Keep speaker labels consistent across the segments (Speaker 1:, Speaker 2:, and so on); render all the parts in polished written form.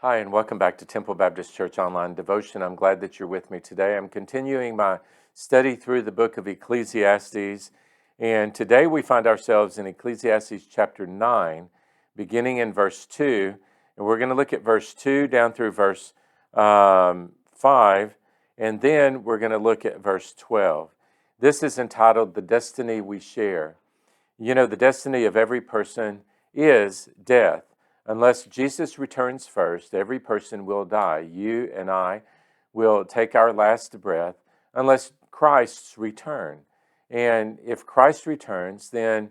Speaker 1: Hi, and welcome back to Temple Baptist Church Online Devotion. I'm glad that you're with me today. I'm continuing my study through the book of Ecclesiastes, and today we find ourselves in Ecclesiastes chapter 9, beginning in verse 2, and we're going to look at verse 2 down through verse 5, and then we're going to look at verse 12. This is entitled The Destiny We Share. You know, the destiny of every person is death. Unless Jesus returns first, every person will die. You and I will take our last breath unless Christ's return. And if Christ returns, then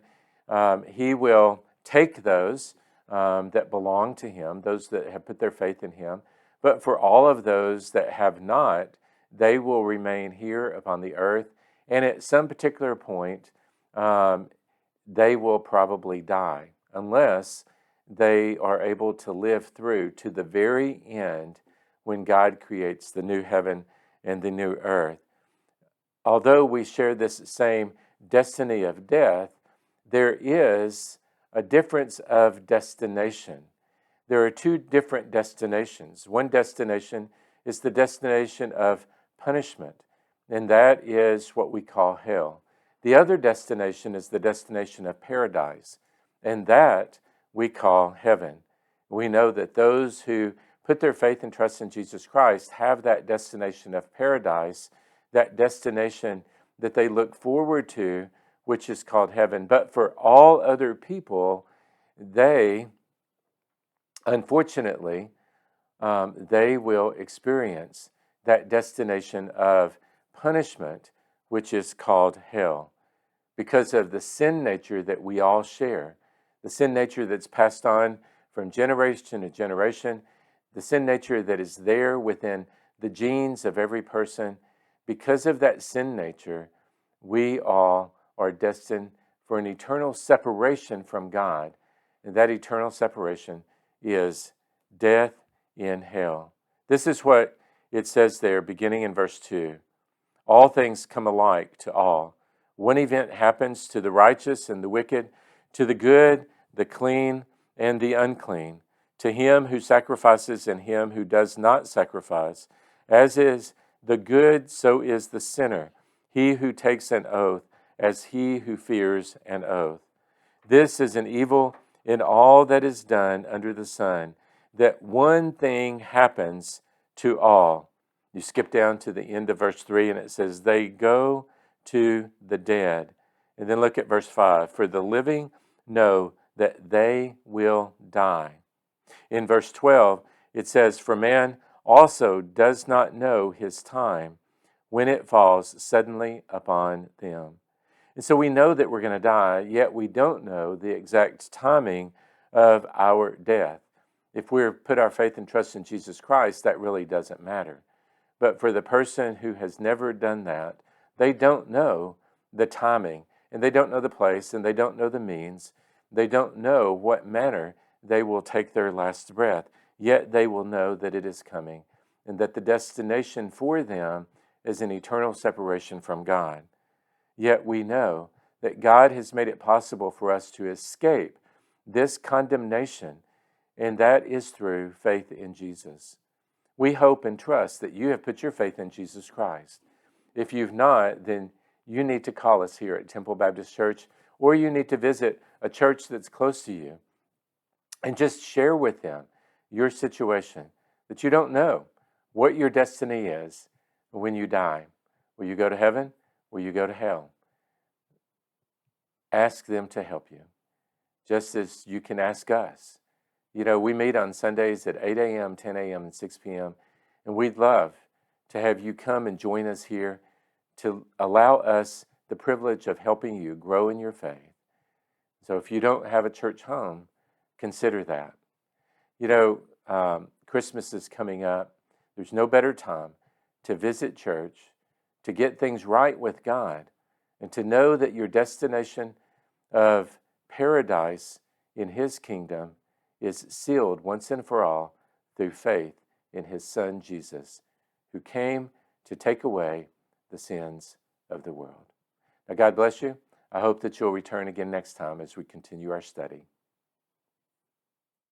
Speaker 1: he will take those that belong to him, those that have put their faith in him. But for all of those that have not, they will remain here upon the earth. And at some particular point, they will probably die unless they are able to live through to the very end when God creates the new heaven and the new earth. Although we share this same destiny of death, there is a difference of destination. There are two different destinations. One destination is the destination of punishment, and that is what we call hell. The other destination is the destination of paradise, and that we call heaven. We know that those who put their faith and trust in Jesus Christ have that destination of paradise, that destination that they look forward to, which is called heaven. But for all other people, they, unfortunately, they will experience that destination of punishment, which is called hell, because of the sin nature that we all share. The sin nature that's passed on from generation to generation, the sin nature that is there within the genes of every person. Because of that sin nature, we all are destined for an eternal separation from God. And that eternal separation is death in hell. This is what it says there, beginning in verse 2. All things come alike to all. One event happens to the righteous and the wicked, to the good, the clean, and the unclean, to him who sacrifices and him who does not sacrifice. As is the good, so is the sinner, he who takes an oath, as he who fears an oath. This is an evil in all that is done under the sun, that one thing happens to all. You skip down to the end of verse 3, and it says, they go to the dead. And then look at verse 5. For the living know that they will die. In verse 12, it says, for man also does not know his time when it falls suddenly upon them. And so we know that we're going to die, yet we don't know the exact timing of our death. If we put our faith and trust in Jesus Christ, that really doesn't matter. But for the person who has never done that, they don't know the timing, and they don't know the place, and they don't know the means. They don't know what manner they will take their last breath, yet they will know that it is coming, and that the destination for them is an eternal separation from God. Yet we know that God has made it possible for us to escape this condemnation, and that is through faith in Jesus. We hope and trust that you have put your faith in Jesus Christ. If you've not, then you need to call us here at Temple Baptist Church, or you need to visit a church that's close to you and just share with them your situation, that you don't know what your destiny is when you die. Will you go to heaven? Will you go to hell? Ask them to help you, just as you can ask us. You know, we meet on Sundays at 8 a.m., 10 a.m., and 6 p.m., and we'd love to have you come and join us here to allow us the privilege of helping you grow in your faith. So if you don't have a church home, consider that. You know, Christmas is coming up. There's no better time to visit church, to get things right with God, and to know that your destination of paradise in his kingdom is sealed once and for all through faith in his Son, Jesus, who came to take away the sins of the world. Now, God bless you. I hope that you'll return again next time as we continue our study.